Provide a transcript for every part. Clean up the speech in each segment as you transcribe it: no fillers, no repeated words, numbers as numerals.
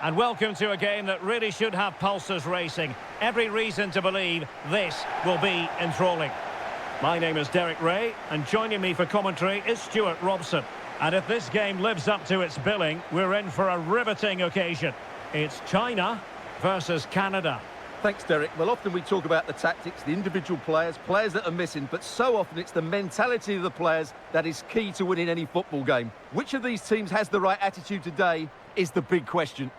And welcome to a game that really should have pulses racing. Every reason to believe this will be enthralling. My name is Derek Ray, and joining me for commentary is Stuart Robson. And if this game lives up to its billing, we're in for a riveting occasion. It's China versus Canada. Thanks, Derek. Well, often we talk about the tactics, the individual players that are missing, but so often it's the mentality of the players that is key to winning any football game. Which of these teams has the right attitude today is the big question.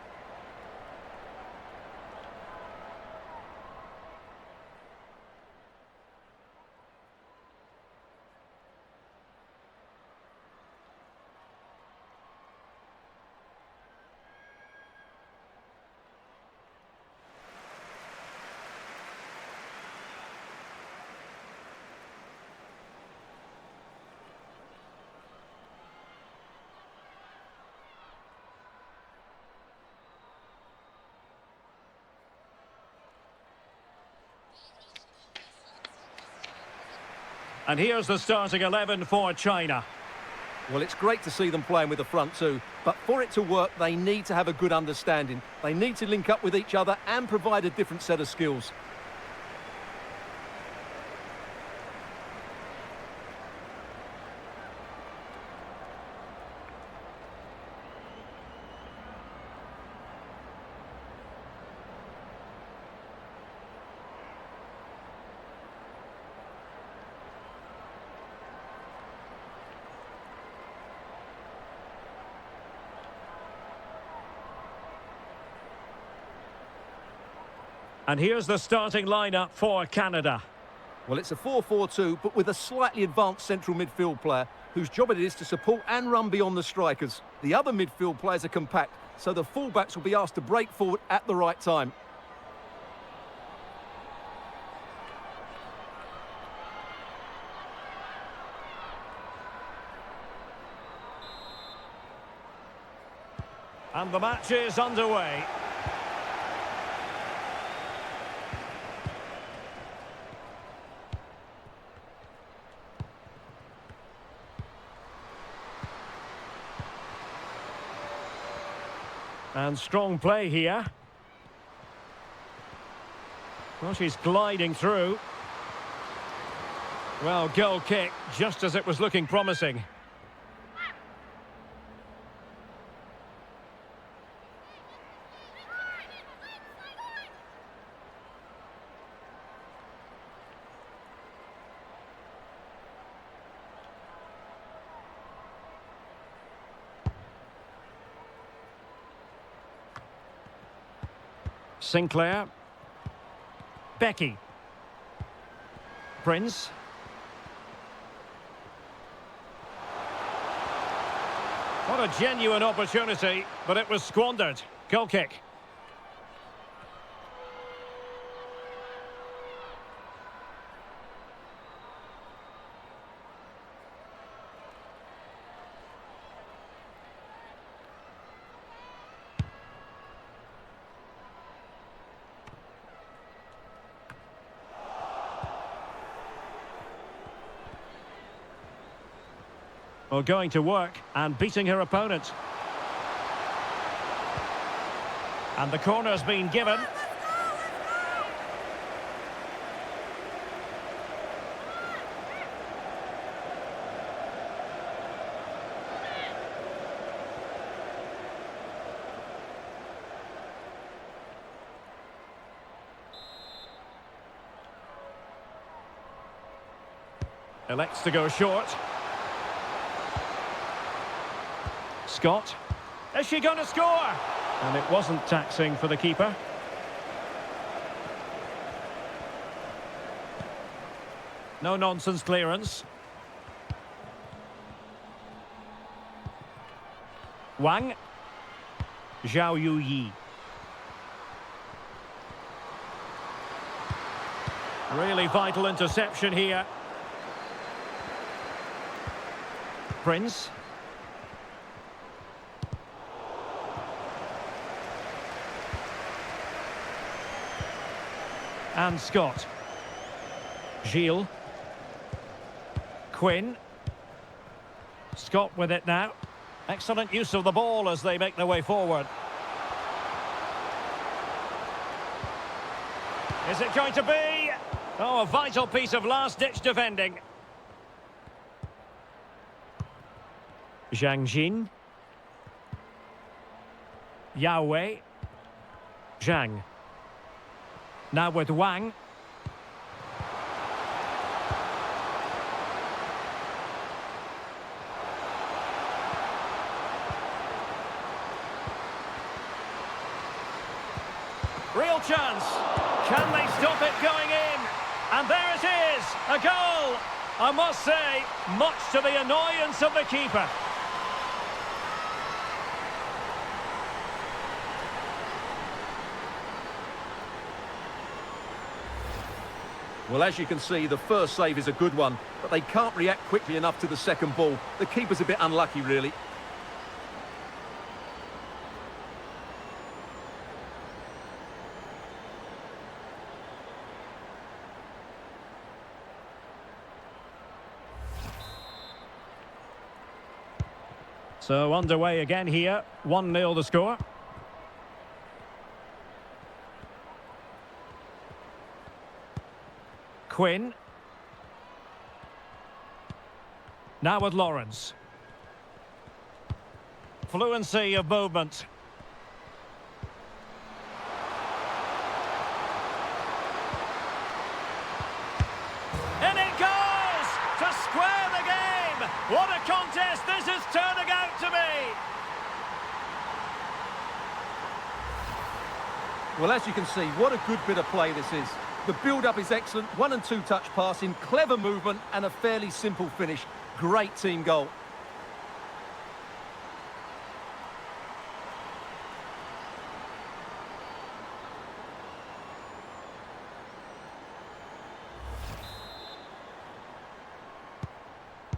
And here's the starting 11 for China. Well, it's great to see them playing with the front two, but for it to work, they need to have a good understanding. They need to link up with each other and provide a different set of skills. And here's the starting lineup for Canada. Well, it's a 4-4-2, but with a slightly advanced central midfield player whose job it is to support and run beyond the strikers. The other midfield players are compact, so the fullbacks will be asked to break forward at the right time. And the match is underway. And strong play here. Well, she's gliding through. Well, goal kick, just as it was looking promising. Sinclair. Becky. Prince. What a genuine opportunity, but it was squandered. Goal kick. Well, going to work and beating her opponent. And the corner's been given. Elects to go short. Scott. Is she going to score? And it wasn't taxing for the keeper. No nonsense clearance. Wang. Zhao Yuyi. Really vital interception here. Prince. And Scott. Gilles. Quinn. Scott with it now. Excellent use of the ball as they make their way forward. Is it going to be? Oh, a vital piece of last-ditch defending. Zhang Jin. Yao Wei. Zhang. Now with Wang. Real chance. Can they stop it going in? And there it is, a goal. I must say, much to the annoyance of the keeper. Well, as you can see, the first save is a good one, but they can't react quickly enough to the second ball. The keeper's a bit unlucky, really. So underway again here, 1-0 the score. Quinn. Now with Lawrence. Fluency of movement. And it goes to square the game. What a contest this is turning out to be. Well, as you can see, what a good bit of play this is. The build-up is excellent, 1- and 2-touch passing, clever movement and a fairly simple finish. Great team goal.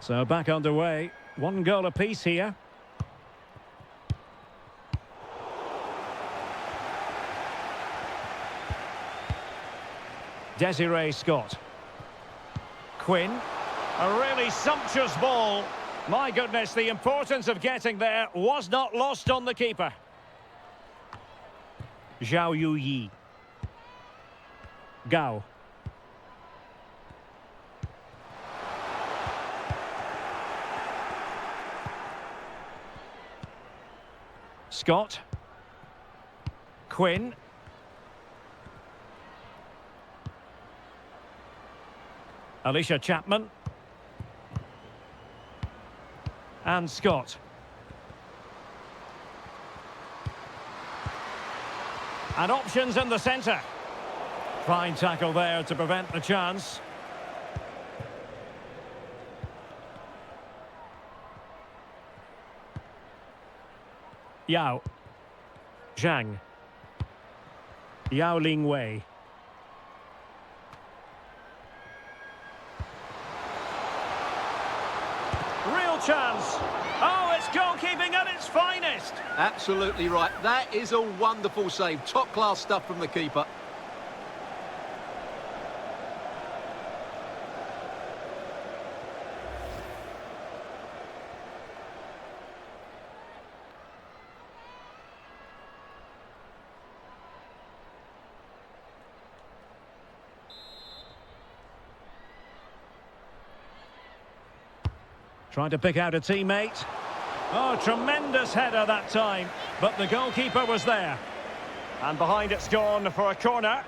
So back underway, 1 goal apiece here. Desiree Scott. Quinn. A really sumptuous ball. My goodness, the importance of getting there was not lost on the keeper. Zhao Yuyi. Gao. Scott. Quinn. Alicia Chapman. And Scott. And options in the centre. Fine tackle there to prevent the chance. Yao. Zhang. Yao Ling Wei. Real chance. Oh, it's goalkeeping at its finest. Absolutely right. That is a wonderful save. Top-class stuff from the keeper. Trying to pick out a teammate. Oh, tremendous header that time. But the goalkeeper was there. And behind it's gone for a corner.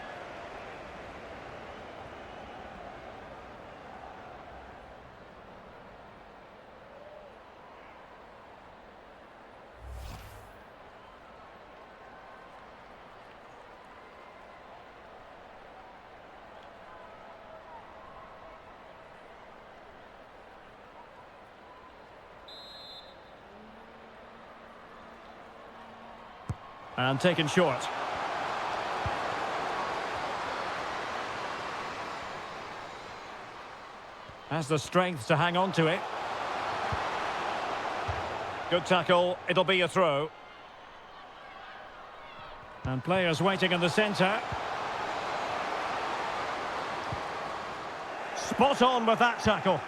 And taken short. Has the strength to hang on to it. Good tackle, it'll be a throw. And players waiting in the centre. Spot on with that tackle.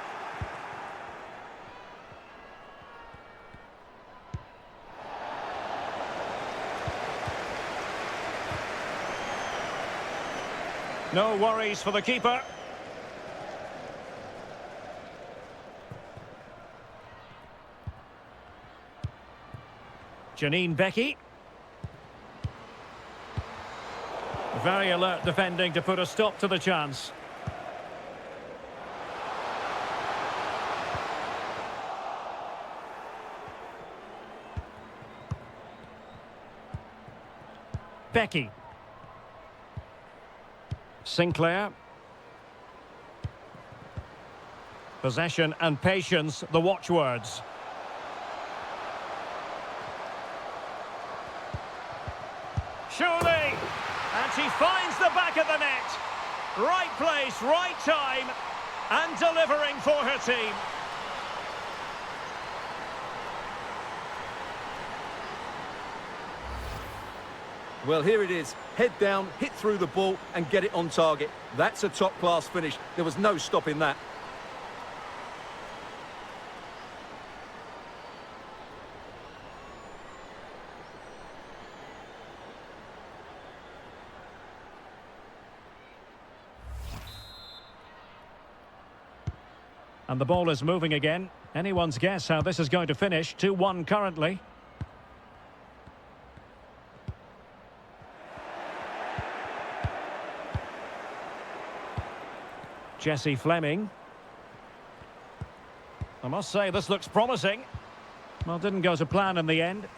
No worries for the keeper. Janine Becky. Very alert defending to put a stop to the chance. Becky. Sinclair. Possession and patience, the watchwords. Surely! And she finds the back of the net. Right place, right time, and delivering for her team. Well, here it is. Head down, hit through the ball and get it on target. That's a top-class finish. There was no stopping that. And the ball is moving again. Anyone's guess how this is going to finish. 2-1 currently. Jessie Fleming. I must say, this looks promising. Well, didn't go to plan in the end.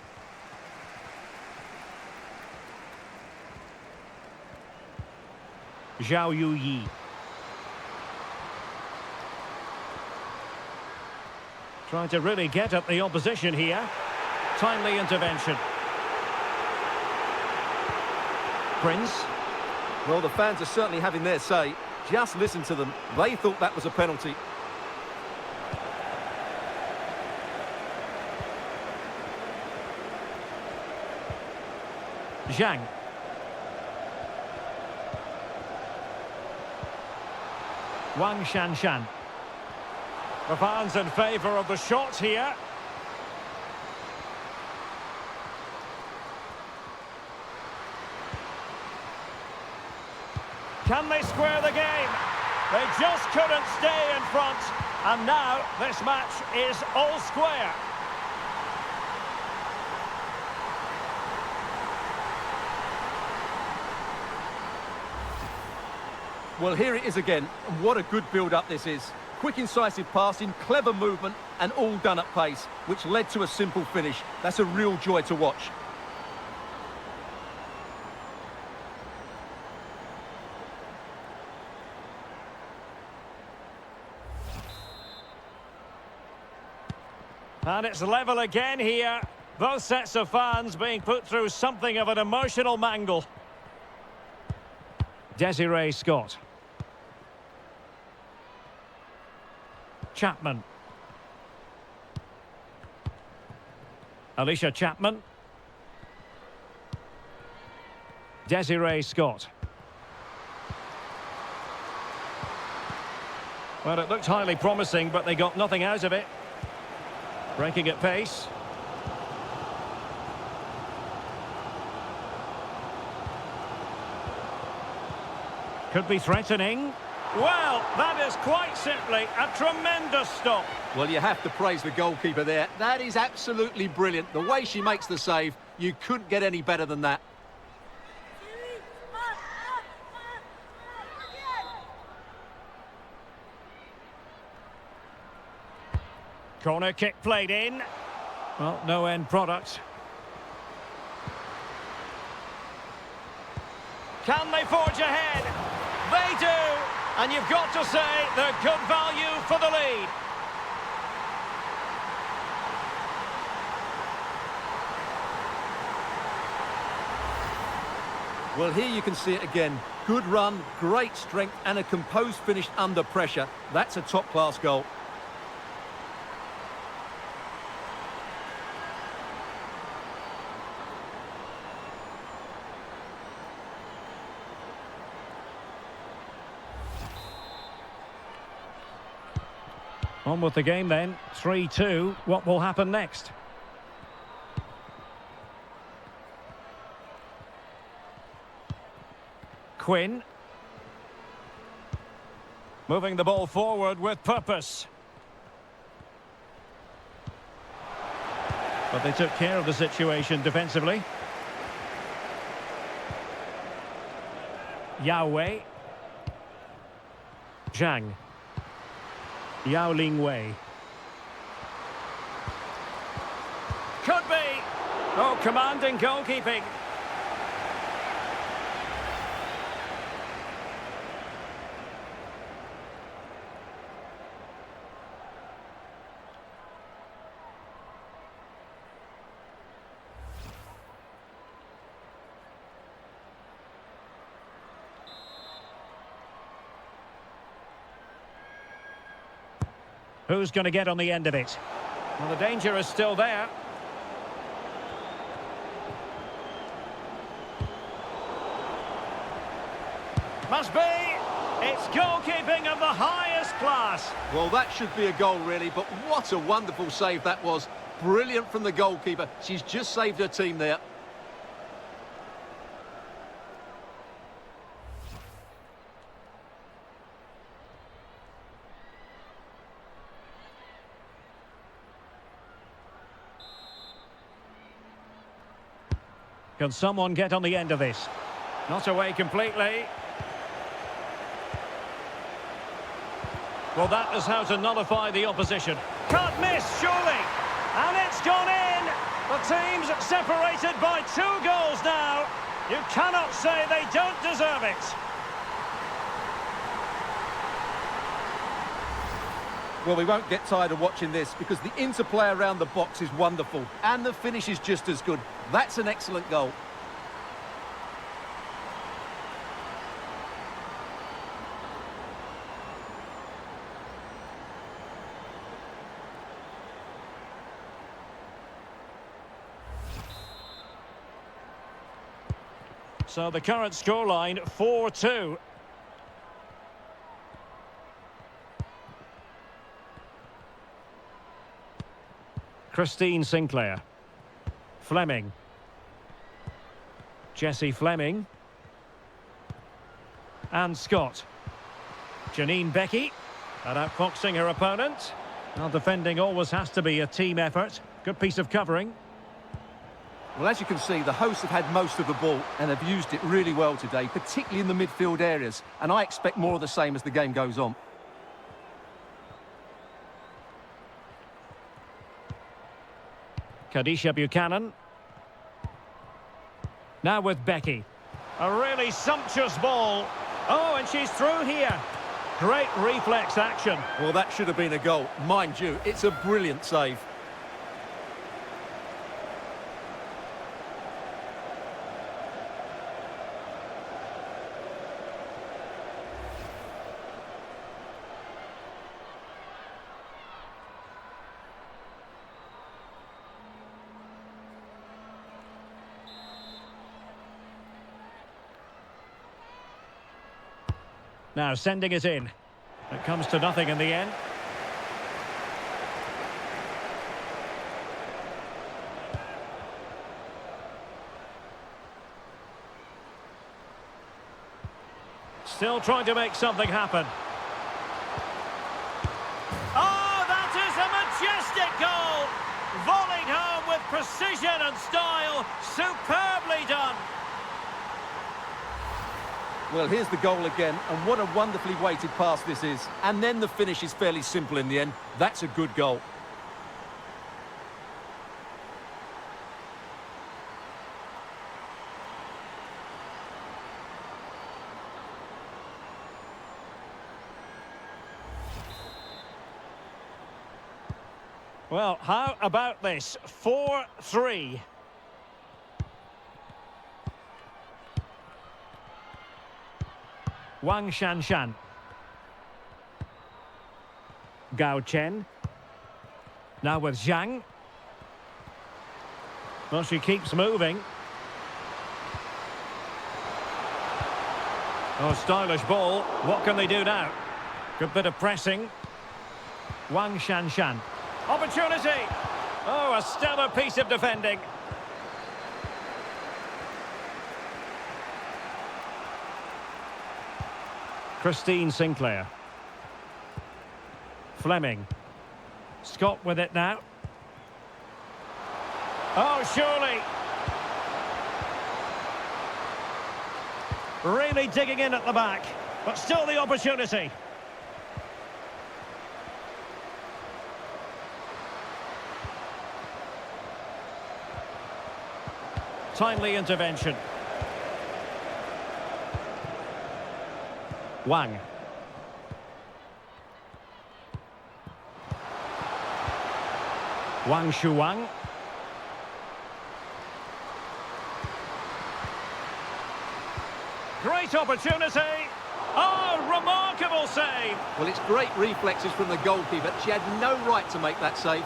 Zhao Yuyi. Trying to really get at the opposition here. Timely intervention. Prince. Well, the fans are certainly having their say. Just listen to them. They thought that was a penalty. Zhang. Wang Shanshan. The fans in favour of the shot here. Can they square the game? They just couldn't stay in front. And now this match is all square. Well, here it is again. And what a good build-up this is. Quick, incisive passing, clever movement, and all done at pace, which led to a simple finish. That's a real joy to watch. And it's level again here. Both sets of fans being put through something of an emotional mangle. Desiree Scott. Chapman. Alicia Chapman. Desiree Scott. Well, it looked highly promising, but they got nothing out of it. Breaking at pace. Could be threatening. Well, that is quite simply a tremendous stop. Well, you have to praise the goalkeeper there. That is absolutely brilliant. The way she makes the save, you couldn't get any better than that. Corner kick played in. Well, no end product. Can they forge ahead? They do! And you've got to say they're good value for the lead. Well, here you can see it again. Good run, great strength, and a composed finish under pressure. That's a top-class goal. On with the game then, 3-2. What will happen next? Quinn. Moving the ball forward with purpose. But they took care of the situation defensively. Yao Wei. Zhang. Yao Ling Wei. Could be. Oh, commanding goalkeeping. Who's going to get on the end of it? Well, the danger is still there. Must be. It's goalkeeping of the highest class. Well, that should be a goal, really, but what a wonderful save that was. Brilliant from the goalkeeper. She's just saved her team there. Can someone get on the end of this? Not away completely. Well, that is how to nullify the opposition. Can't miss, surely. And it's gone in. The team's separated by 2 goals now. You cannot say they don't deserve it. Well, we won't get tired of watching this because the interplay around the box is wonderful and the finish is just as good. That's an excellent goal. So the current scoreline, 4-2. Christine Sinclair. Fleming. Jessie Fleming. And Scott. Janine Becky. And outfoxing her opponent. Well, defending always has to be a team effort. Good piece of covering. Well, as you can see, the hosts have had most of the ball and have used it really well today, particularly in the midfield areas. And I expect more of the same as the game goes on. Kadisha Buchanan. Now with Becky. A really sumptuous ball. Oh, and she's through here. Great reflex action. Well, that should have been a goal. Mind you, it's a brilliant save. Now sending it in. It comes to nothing in the end. Still trying to make something happen. Oh, that is a majestic goal! Volleyed home with precision and style. Superbly done. Well, here's the goal again, and what a wonderfully weighted pass this is. And then the finish is fairly simple in the end. That's a good goal. Well, how about this? 4-3. Wang Shanshan. Gao Chen. Now with Zhang. Well, she keeps moving. Oh, stylish ball. What can they do now? Good bit of pressing. Wang Shanshan. Opportunity! Oh, a stellar piece of defending. Christine Sinclair. Fleming. Scott with it now. Oh, surely. Really digging in at the back, but still the opportunity. Timely intervention. Wang. Wang Shuang. Great opportunity. Oh, remarkable save. Well, it's great reflexes from the goalkeeper. She had no right to make that save.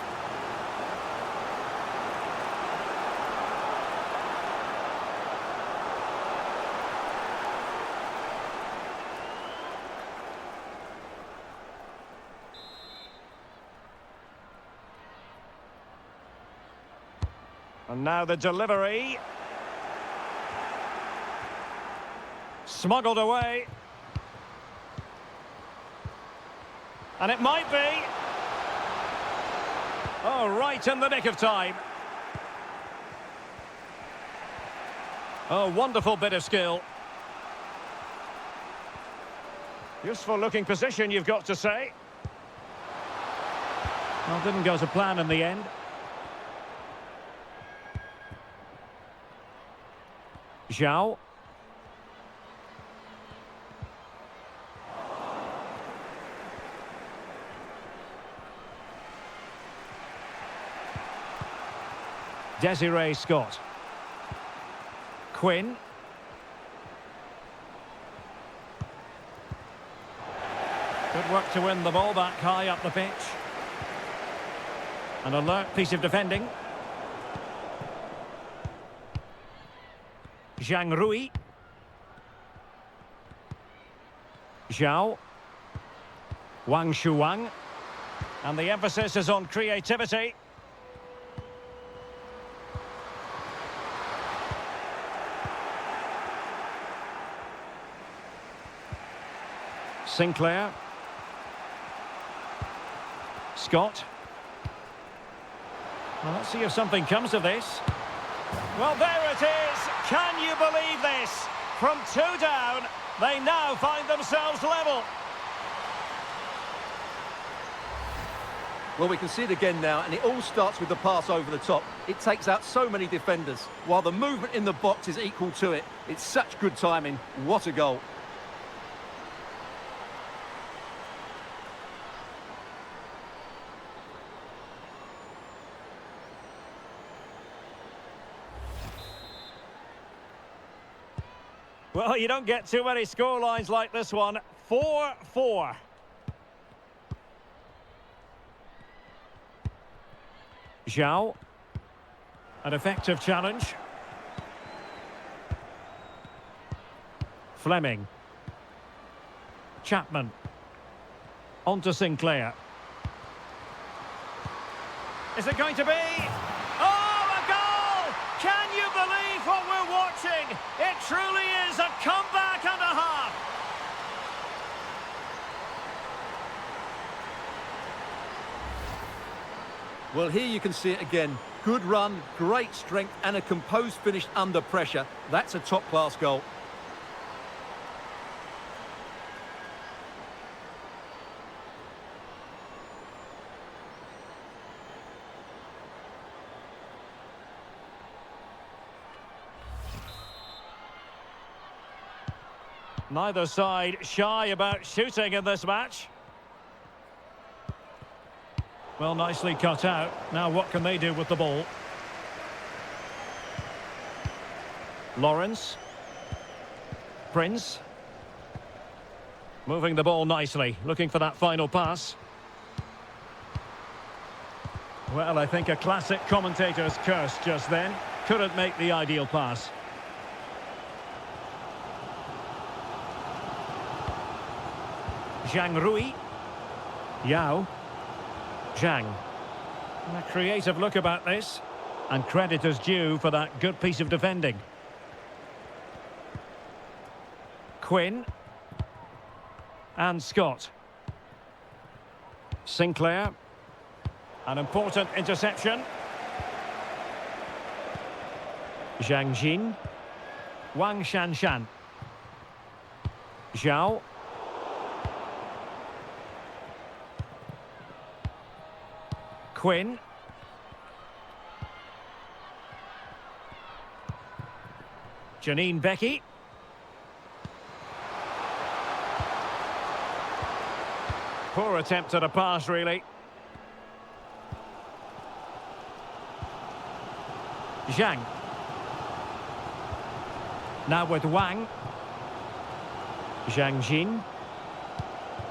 And now the delivery. Smuggled away. And it might be. Oh, right in the nick of time. Oh, wonderful bit of skill. Useful looking position, you've got to say. Well, didn't go to plan in the end. Zhao. Desiree Scott. Quinn. Good work to win the ball back high up the pitch. An alert piece of defending. Zhang Rui. Zhao. Wang Shuang. And the emphasis is on creativity. Sinclair. Scott. Well, let's see if something comes of this. Well, there it is. Can you believe this? From 2 down, they now find themselves level. Well, we can see it again now, and it all starts with the pass over the top. It takes out so many defenders, while the movement in the box is equal to it. It's such good timing. What a goal. Well, you don't get too many scorelines like this one. 4-4. Zhao. An effective challenge. Fleming. Chapman. On to Sinclair. Is it going to be? Oh, a goal! Can you believe what we're watching? It truly is a comeback and a half. Well, here you can see it again. Good run, great strength, and a composed finish under pressure. That's a top-class goal. Neither side shy about shooting in this match. Well, nicely cut out. Now what can they do with the ball? Lawrence. Prince. Moving the ball nicely, looking for that final pass. Well, I think a classic commentator's curse just then. Couldn't make the ideal pass. Zhang Rui. Yao. Zhang. A creative look about this. And credit is due for that good piece of defending. Quinn. And Scott. Sinclair. An important interception. Zhang Jin. Wang Shanshan. Zhao. Quinn. Janine Becky. Poor attempt at a pass, really. Zhang. Now with Wang. Zhang Jin.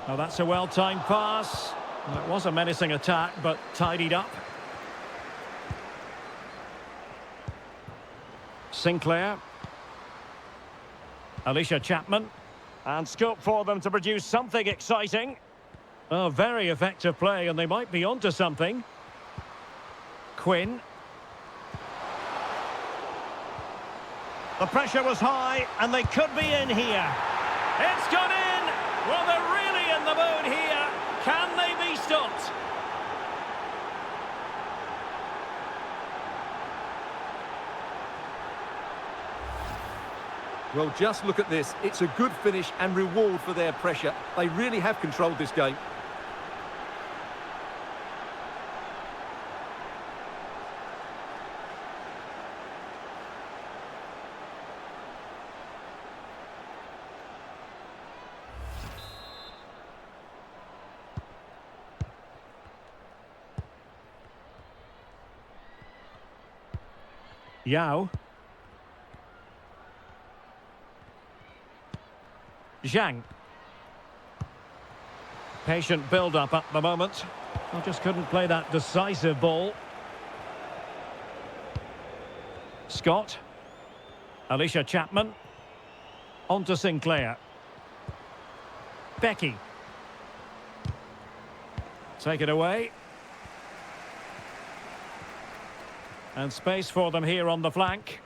Oh, that's a well-timed pass. Well, it was a menacing attack, but tidied up. Sinclair. Alicia Chapman. And scope for them to produce something exciting. Oh, very effective play, and they might be onto something. Quinn. The pressure was high, and they could be in here. It's gone in! Well, they're really in the mood here. Can they be stopped? Well, just look at this. It's a good finish and reward for their pressure. They really have controlled this game. Yao. Zhang. Patient build-up at the moment. They just couldn't play that decisive ball. Scott. Alicia Chapman. On to Sinclair. Becky. Take it away. And space for them here on the flank.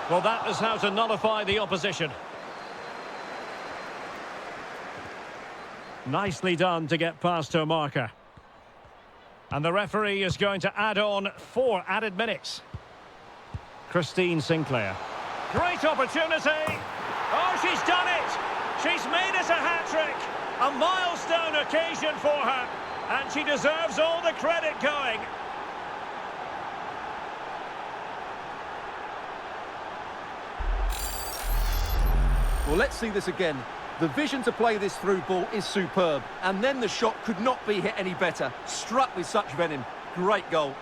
Well, that is how to nullify the opposition. Nicely done to get past her marker. And the referee is going to add on 4 added minutes. Christine Sinclair. Great opportunity. Oh, she's done it. She's made it a hat-trick. A milestone occasion for her. And she deserves all the credit going. Well, let's see this again. The vision to play this through ball is superb. And then the shot could not be hit any better. Struck with such venom. Great goal.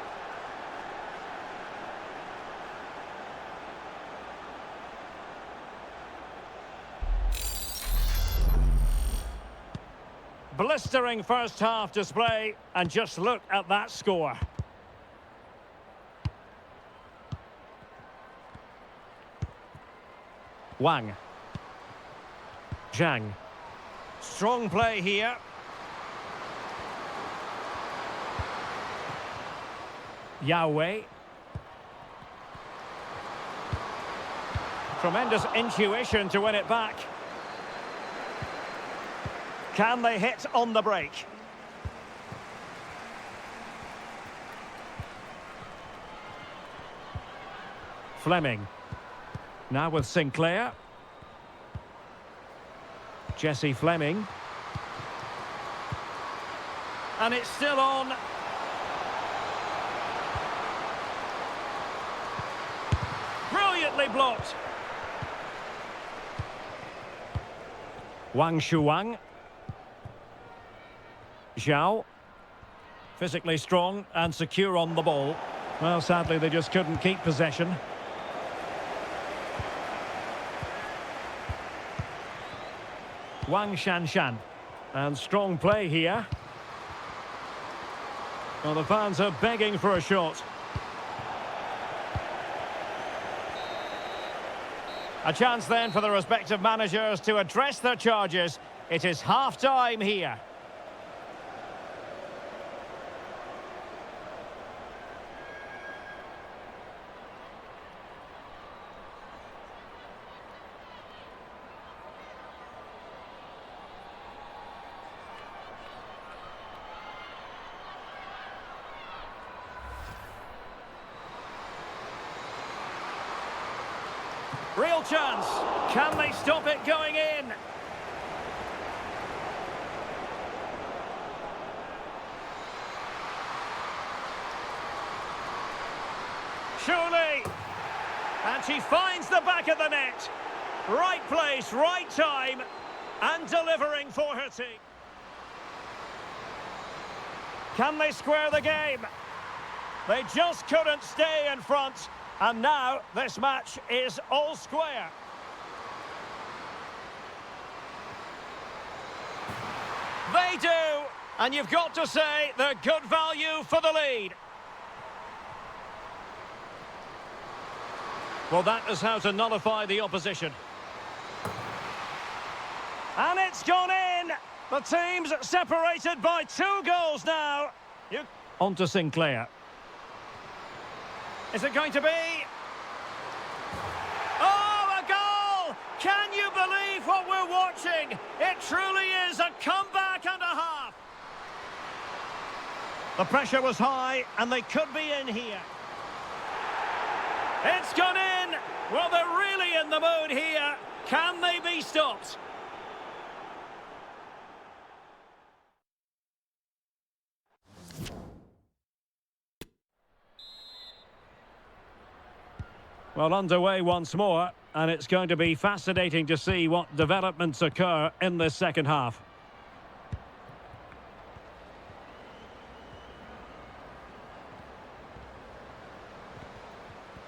Blistering first half display, and just look at that score. Wang. Zhang. Strong play here. Yao Wei. Tremendous intuition to win it back. Can they hit on the break? Fleming. Now with Sinclair. Jessie Fleming. And it's still on. Brilliantly blocked. Wang Shuang. Zhao. Physically strong and secure on the ball. Well, sadly, they just couldn't keep possession. Wang Shanshan. And strong play here. Well, the fans are begging for a shot. A chance then for the respective managers to address their charges. It is half-time here. Real chance. Can they stop it going in? Surely. And she finds the back of the net. Right place, right time, and delivering for her team. Can they square the game? They just couldn't stay in front, and now this match is all square. They do, and you've got to say they're good value for the lead. Well, that is how to nullify the opposition. And it's gone in! The team's separated by 2 goals now. On to Sinclair. Is it going to be? Oh, a goal! Can you believe what we're watching? It truly is a comeback and a half. The pressure was high, and they could be in here. It's gone in! Well, they're really in the mood here. Can they be stopped? Well, underway once more, and it's going to be fascinating to see what developments occur in this second half.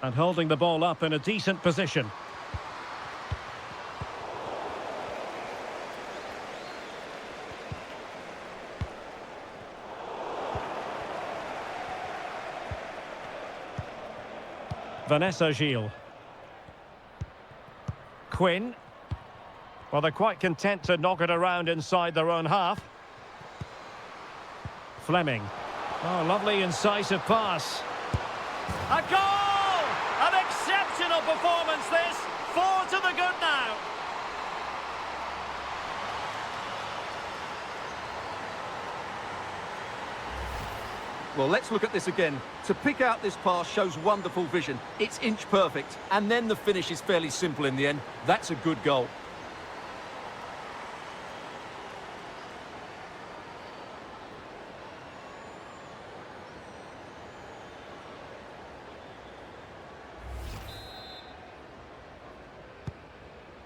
And holding the ball up in a decent position. Vanessa Gilles. Quinn. Well, they're quite content to knock it around inside their own half. Fleming. Oh, lovely incisive pass. A goal! An exceptional performance this. 4 to the good now. Well, let's look at this again. To pick out this pass shows wonderful vision. It's inch perfect, and then the finish is fairly simple in the end. That's a good goal.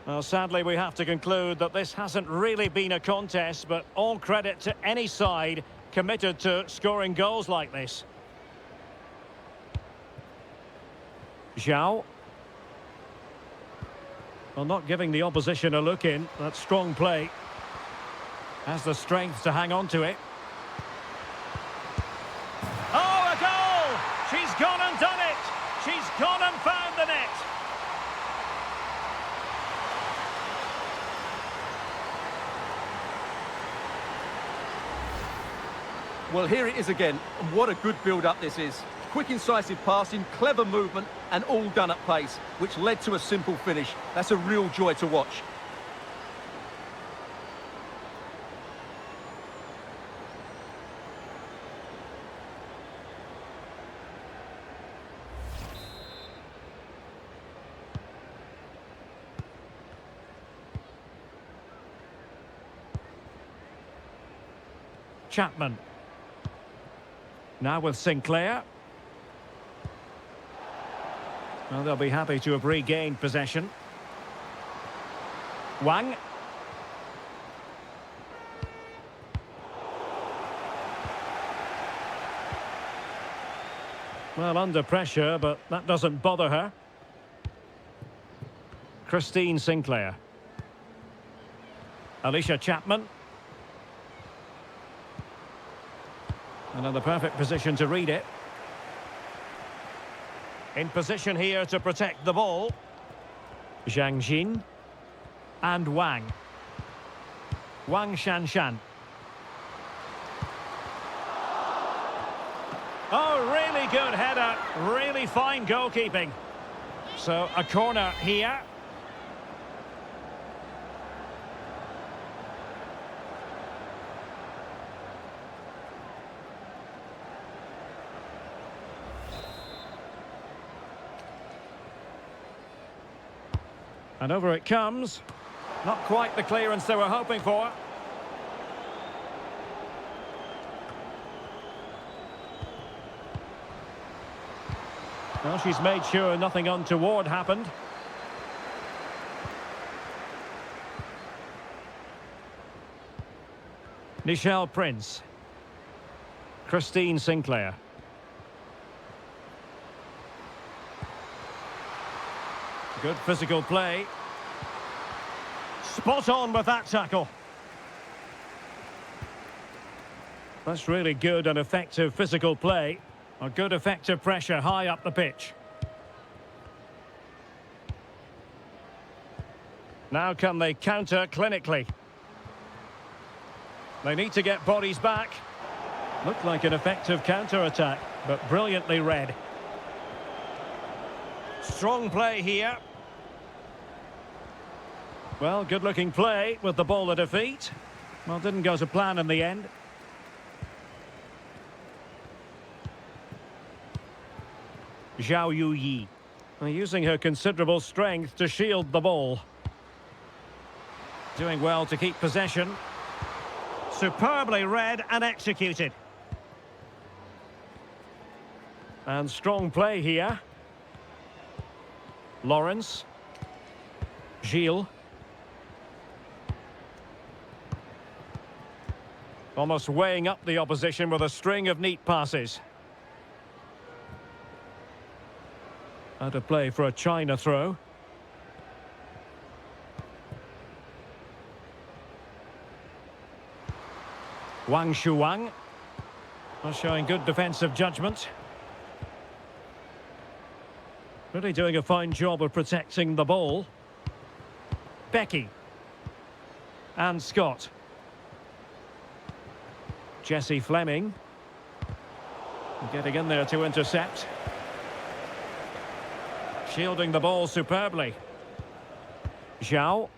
Well, sadly, we have to conclude that this hasn't really been a contest, but all credit to any side committed to scoring goals like this. Zhao. Well, not giving the opposition a look in. That's strong play. Has the strength to hang on to it. Oh, a goal! She's gone and done it! She's gone and found the net! Well, here it is again, and what a good build-up this is. Quick, incisive passing, clever movement, and all done at pace, which led to a simple finish. That's a real joy to watch. Chapman. Now with Sinclair. Well, they'll be happy to have regained possession. Wang. Well, under pressure, but that doesn't bother her. Christine Sinclair. Alicia Chapman. Another perfect position to read it. In position here to protect the ball. Zhang Jin. And Wang. Wang Shanshan. Oh, really good header. Really fine goalkeeping. So, a corner here. And over it comes. Not quite the clearance they were hoping for. Well, she's made sure nothing untoward happened. Nichelle Prince. Christine Sinclair. Good physical play. Spot on with that tackle. That's really good and effective physical play. A good effective pressure high up the pitch. Now can they counter clinically? They need to get bodies back. Looked like an effective counter-attack, but brilliantly read. Strong play here. Well, good-looking play with the ball at her feet. Well, didn't go to plan in the end. Zhao Yuyi, using her considerable strength to shield the ball. Doing well to keep possession. Superbly read and executed. And strong play here. Lawrence. Gilles. Almost weighing up the opposition with a string of neat passes. Out of play for a China throw. Wang Shuang. Showing good defensive judgment. Really doing a fine job of protecting the ball. Becky. And Scott. Jessie Fleming. Getting in there to intercept. Shielding the ball superbly. Zhao.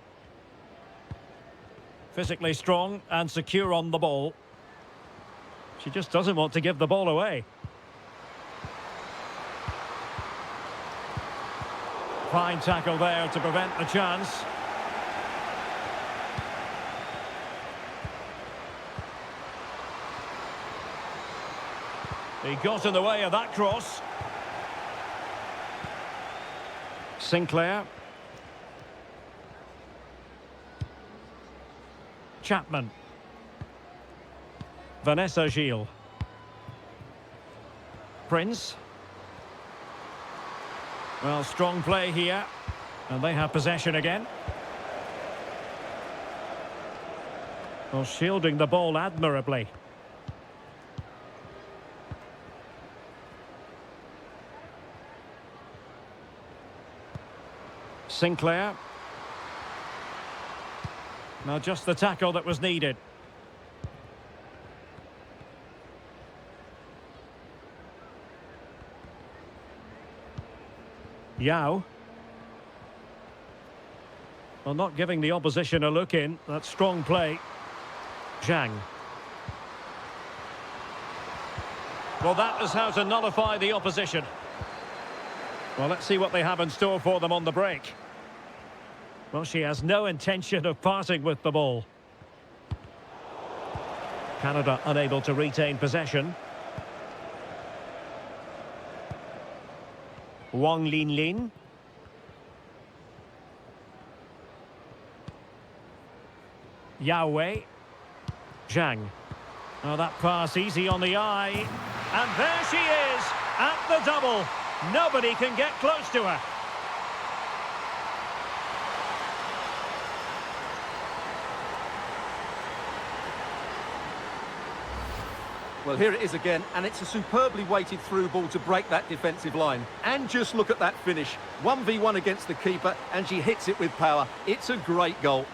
Physically strong and secure on the ball. She just doesn't want to give the ball away. Fine tackle there to prevent the chance. He got in the way of that cross. Sinclair. Chapman. Vanessa Gilles. Prince. Well, strong play here. And they have possession again. Well, shielding the ball admirably. Sinclair. Now just the tackle that was needed. Yao. Well, not giving the opposition a look in. That's strong play. Zhang. Well, that is how to nullify the opposition. Well, let's see what they have in store for them on the break. Well, she has no intention of parting with the ball. Canada unable to retain possession. Wang Linlin. Yao Wei. Zhang. Oh, that pass easy on the eye. And there she is, at the double. Nobody can get close to her. Well, here it is again, and it's a superbly weighted through ball to break that defensive line. And just look at that finish. 1v1 against the keeper, and she hits it with power. It's a great goal.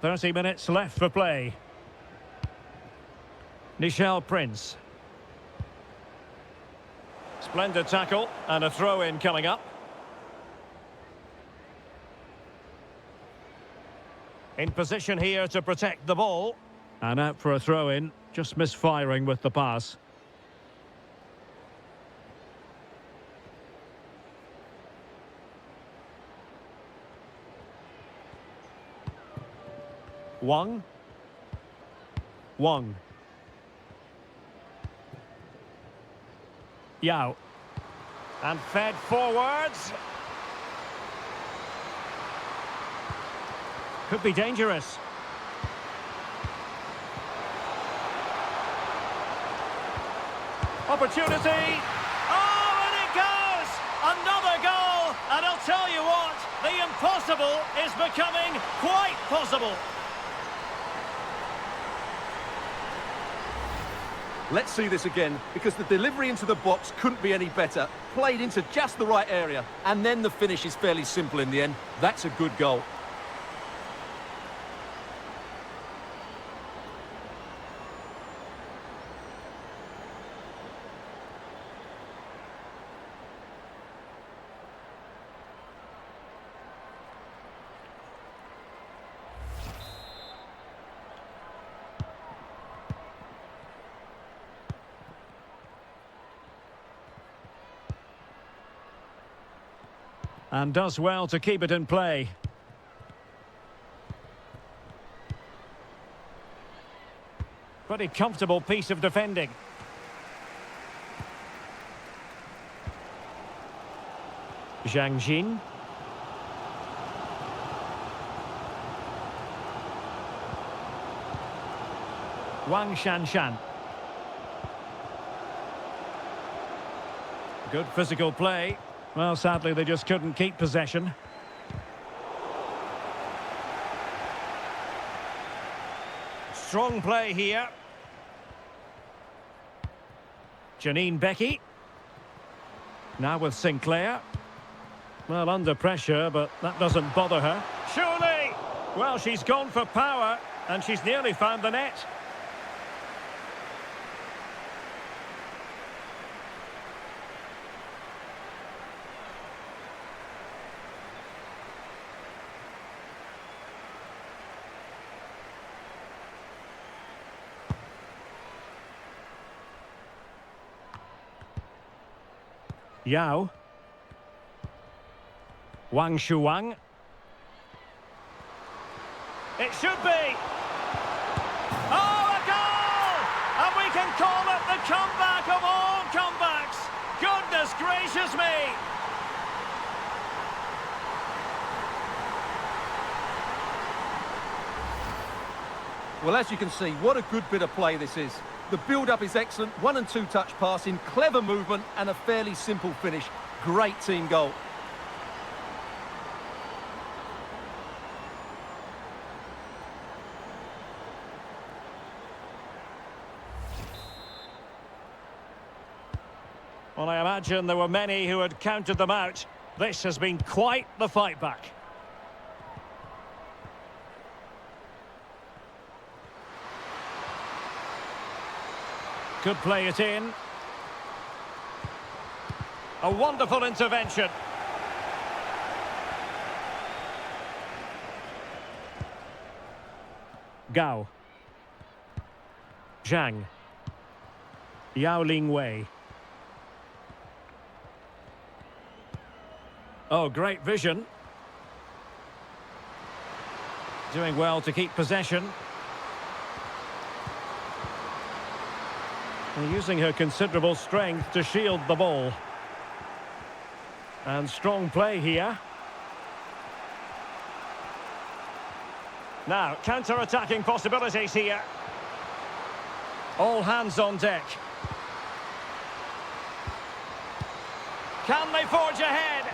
.30 minutes left for play. Nichelle Prince. Splendid tackle and a throw-in coming up. In position here to protect the ball. And out for a throw-in, just misfiring with the pass. Wang. Yao. And fed forwards. Could be dangerous. Opportunity. Oh, and it goes! Another goal! And I'll tell you what, the impossible is becoming quite possible. Let's see this again, because the delivery into the box couldn't be any better. Played into just the right area, and then the finish is fairly simple in the end. That's a good goal. And does well to keep it in play. Pretty comfortable piece of defending. Zhang Jin. Wang Shanshan. Good physical play. Well, sadly, they just couldn't keep possession. Strong play here. Janine Becky. Now with Sinclair. Well, under pressure, but that doesn't bother her. Surely! Well, she's gone for power, and she's nearly found the net. Yao. Wang Shuang. It should be. Oh, a goal! And we can call it the comeback of all comebacks. Goodness gracious me! Well, as you can see, what a good bit of play this is. The build-up is excellent, 1- and 2-touch passing, clever movement and a fairly simple finish. Great team goal. Well, I imagine there were many who had counted them out. This has been quite the fight back. Could play it in. A wonderful intervention. Gao. Zhang. Yao Lingwei. Oh, great vision. Doing well to keep possession. And using her considerable strength to shield the ball. And strong play here. Now, counter-attacking possibilities here. All hands on deck. Can they forge ahead?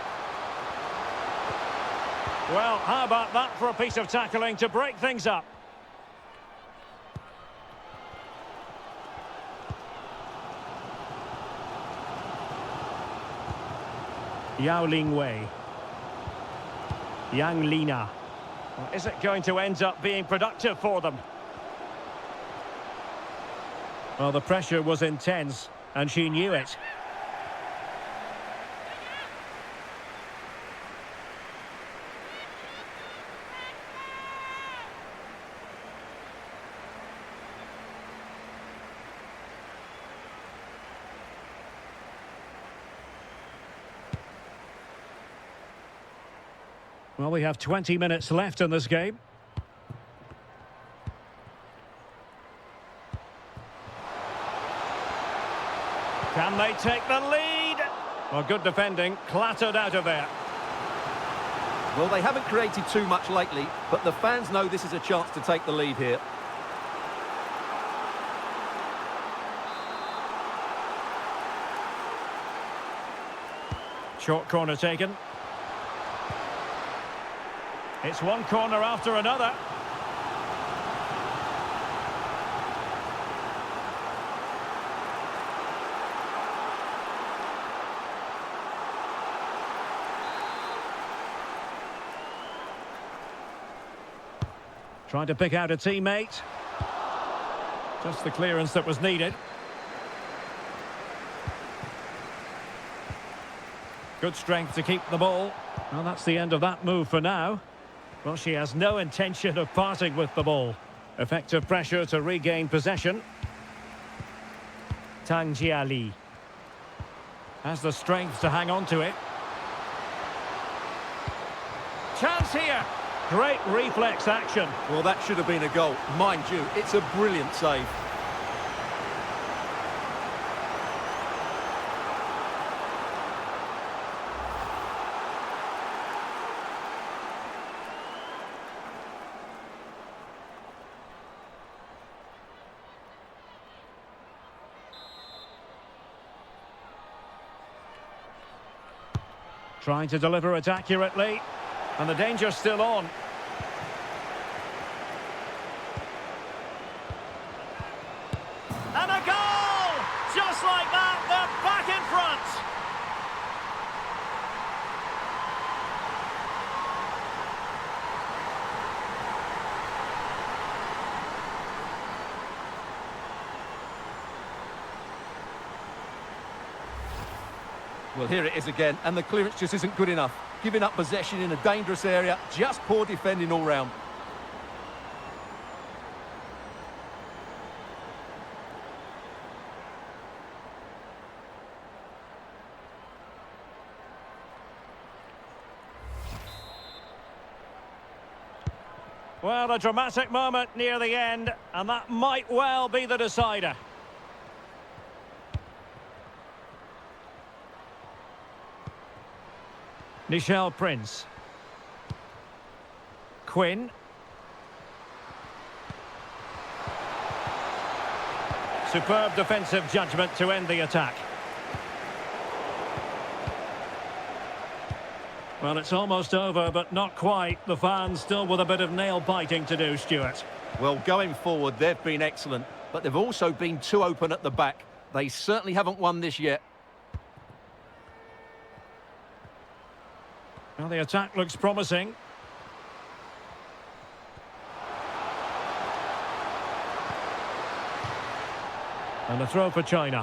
Well, how about that for a piece of tackling to break things up? Yao Lingwei. Yang Lina. Well, is it going to end up being productive for them? Well, the pressure was intense, and she knew it. Well, we have 20 minutes left in this game. Can they take the lead? Well, good defending, clattered out of there. Well, they haven't created too much lately, but the fans know this is a chance to take the lead here. Short corner taken. It's one corner after another. Trying to pick out a teammate. Just the clearance that was needed. Good strength to keep the ball. Well, that's the end of that move for now. Well, she has no intention of parting with the ball. Effective pressure to regain possession. Tang Jiali has the strength to hang on to it. Chance here. Great reflex action. Well, that should have been a goal. Mind you, it's a brilliant save. Trying to deliver it accurately. And the danger's still on. And a goal! Just like that, they're back in front. Well, here it is again, and the clearance just isn't good enough. Giving up possession in a dangerous area, just poor defending all round. Well, a dramatic moment near the end, and that might well be the decider. Nichelle Prince. Quinn. Superb defensive judgment to end the attack. Well, it's almost over, but not quite. The fans still with a bit of nail-biting to do, Stuart. Well, going forward, they've been excellent, but they've also been too open at the back. They certainly haven't won this yet. Well, the attack looks promising. And a throw for China.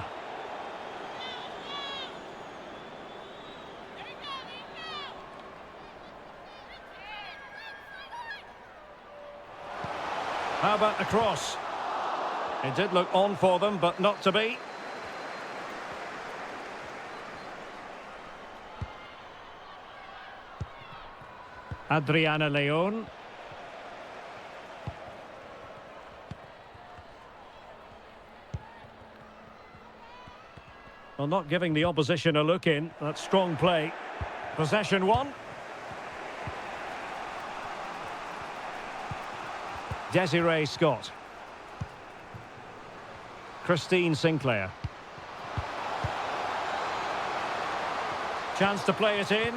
How about the cross? It did look on for them, but not to be. Adriana Leon. Well, not giving the opposition a look in. That's strong play. Possession one. Desiree Scott. Christine Sinclair. Chance to play it in.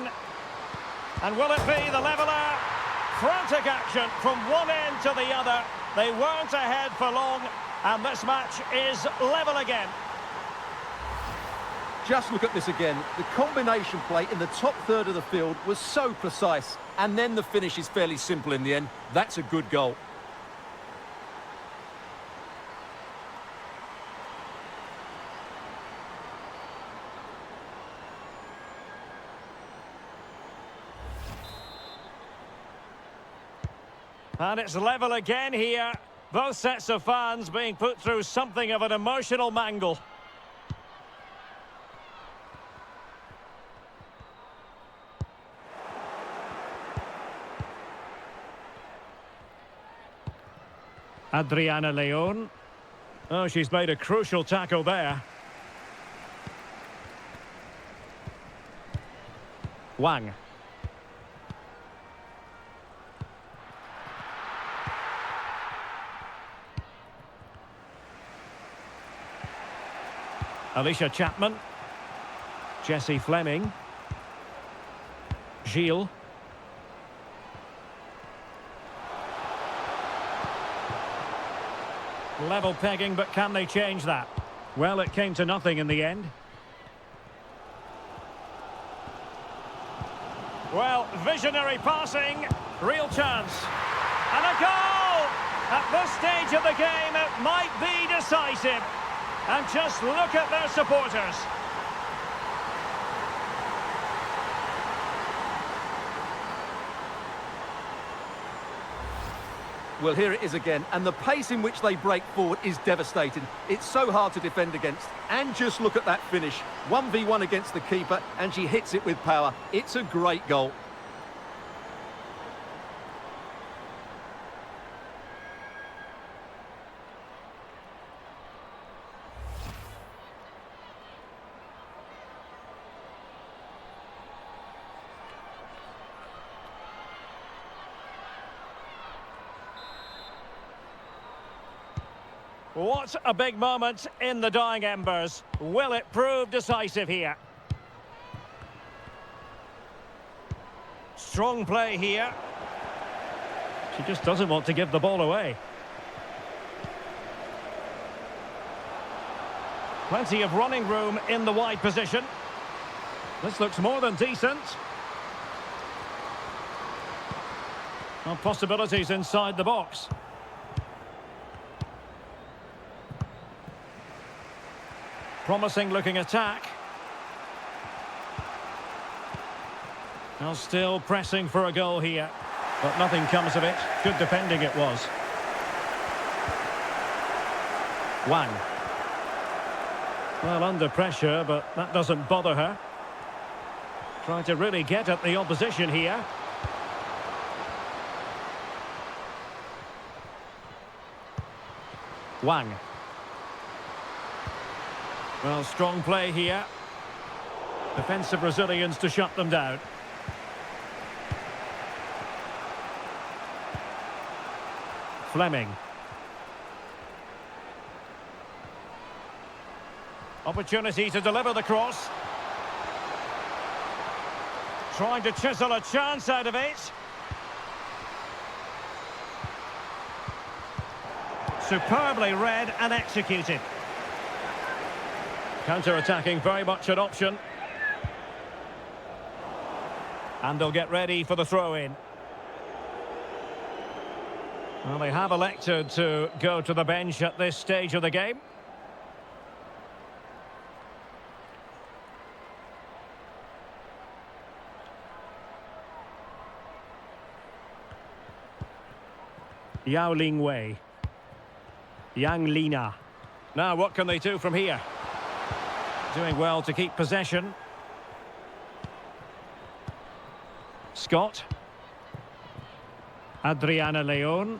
And will it be the leveller? Frantic action from one end to the other. They weren't ahead for long, and this match is level again. Just look at this again. The combination play in the top third of the field was so precise, and then the finish is fairly simple in the end. That's a good goal. And it's level again here. Both sets of fans being put through something of an emotional mangle. Adriana Leon. Oh, she's made a crucial tackle there. Wang. Alicia Chapman. Jessie Fleming. Gilles. Level pegging, but can they change that? Well, it came to nothing in the end. Well, visionary passing, real chance. And a goal! At this stage of the game, it might be decisive. And just look at their supporters. Well, here it is again, and the pace in which they break forward is devastating. It's so hard to defend against. And just look at that finish. 1v1 against the keeper, and she hits it with power. It's a great goal. What a big moment in the dying embers. Will it prove decisive here? Strong play here. She just doesn't want to give the ball away. Plenty of running room in the wide position. This looks more than decent. Well, possibilities inside the box. Promising looking attack. Now still pressing for a goal here. But nothing comes of it. Good defending it was. Wang. Well, under pressure, but that doesn't bother her. Trying to really get at the opposition here. Wang. Well, strong play here. Defensive Brazilians to shut them down. Fleming. Opportunity to deliver the cross. Trying to chisel a chance out of it. Superbly read and executed. Counter-attacking, very much an option. And they'll get ready for the throw-in. Well, they have elected to go to the bench at this stage of the game. Yao Ling Wei. Yang Lina. Now, what can they do from here? Doing well to keep possession. Scott. Adriana Leon.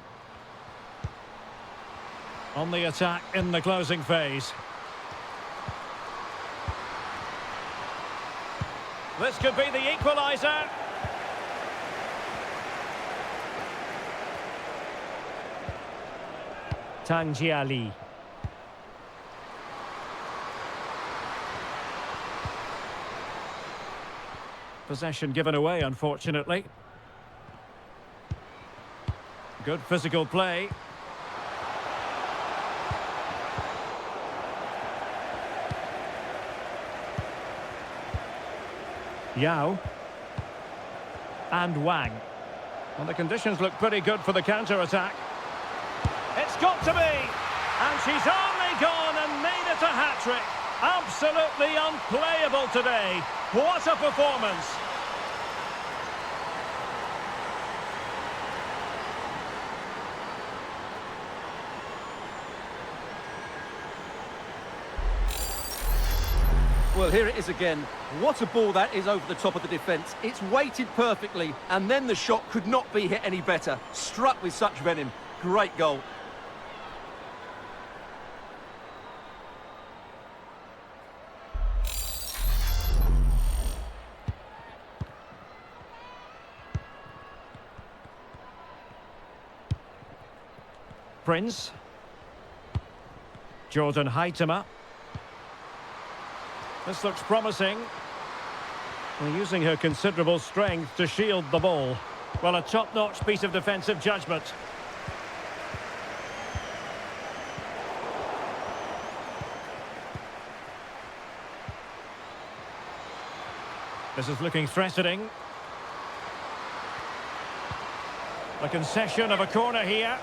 On the attack in the closing phase. This could be the equaliser. Tang Jiali. Possession given away, unfortunately. Good physical play. Yao. And Wang. Well, the conditions look pretty good for the counter-attack. It's got to be! And she's only gone and made it a hat-trick. Absolutely unplayable today. What a performance! Well, here it is again. What a ball that is over the top of the defence. It's weighted perfectly, and then the shot could not be hit any better. Struck with such venom. Great goal. Prince. Jordan Heitema. This looks promising. Well, using her considerable strength to shield the ball. Well, a top-notch piece of defensive judgment. This is looking threatening. A concession of a corner here.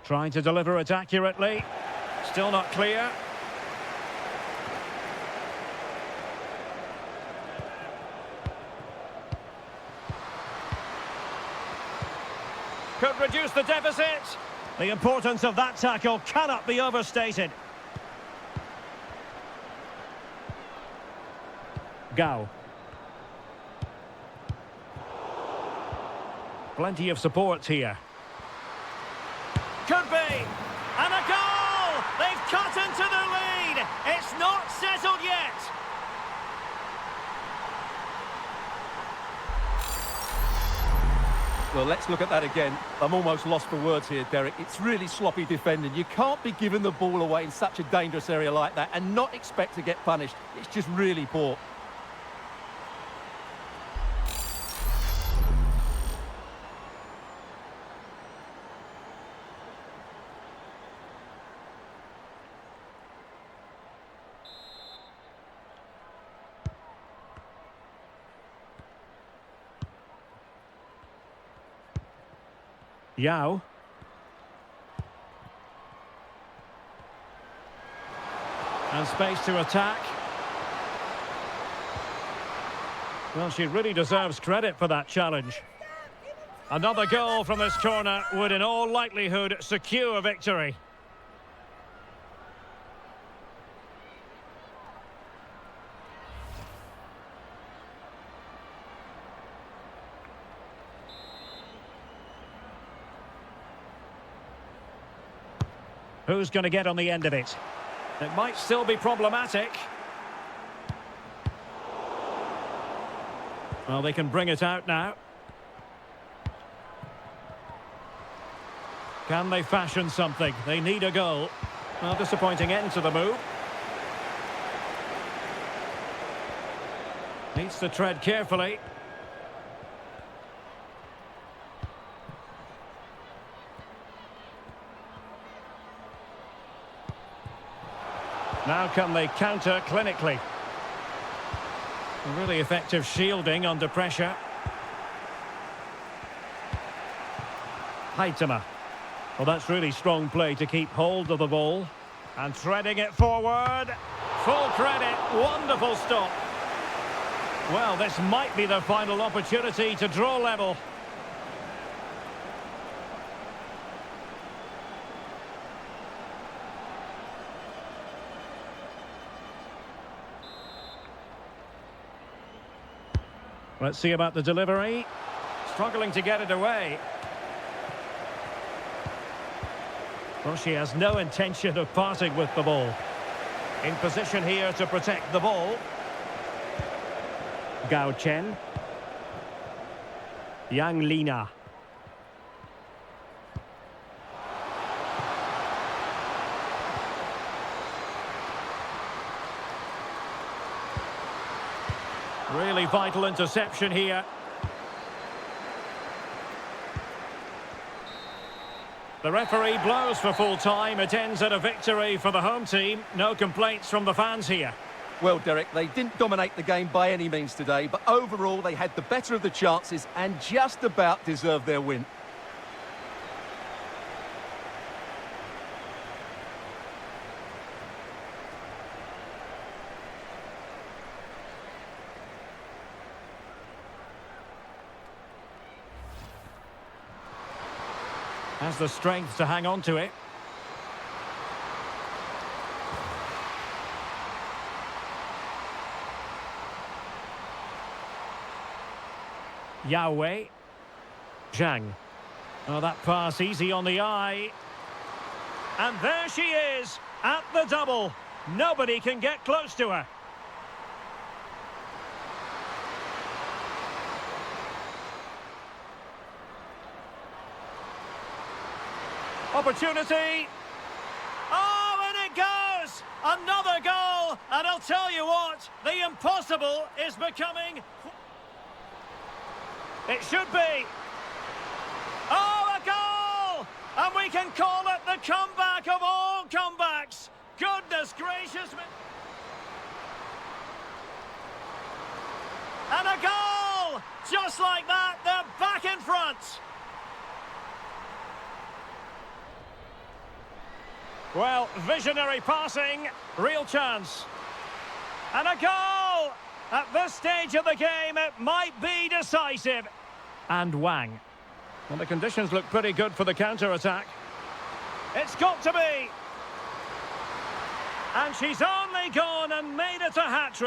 Trying to deliver it accurately. Still not clear. Could reduce the deficit. The importance of that tackle cannot be overstated. Gao. Plenty of support here. Could be. And a goal! They've cut into the lead. It's not settled yet. Well, let's look at that again. I'm almost lost for words here, Derek. It's really sloppy defending. You can't be giving the ball away in such a dangerous area like that and not expect to get punished. It's just really poor. Yao. And space to attack. Well, she really deserves credit for that challenge. Another goal from this corner would in all likelihood secure victory. Who's going to get on the end of it? It might still be problematic. Well, they can bring it out now. Can they fashion something? They need a goal. Well, disappointing end to the move. Needs to tread carefully. Now can they counter clinically? Really effective shielding under pressure. Heitema. Well, that's really strong play to keep hold of the ball. And threading it forward. Full credit. Wonderful stop. Well, this might be the final opportunity to draw level. Let's see about the delivery. Struggling to get it away. Well, she has no intention of parting with the ball. In position here to protect the ball. Gao Chen. Yang Lina. Really vital interception here. The referee blows for full time. It ends at a victory for the home team. No complaints from the fans here. Well, Derek, they didn't dominate the game by any means today, but overall they had the better of the chances and just about deserved their win. Has the strength to hang on to it. Yao Wei. Zhang. Oh, that pass easy on the eye. And there she is, at the double. Nobody can get close to her. Opportunity. Oh, and it goes! Another goal! And I'll tell you what, the impossible is becoming... It should be. Oh, a goal! And we can call it the comeback of all comebacks. Goodness gracious me. And a goal! Just like that, they're back in front. Well, visionary passing, real chance. And a goal! At this stage of the game, it might be decisive. And Wang. Well, the conditions look pretty good for the counter-attack. It's got to be. And she's only gone and made it a hat-trick.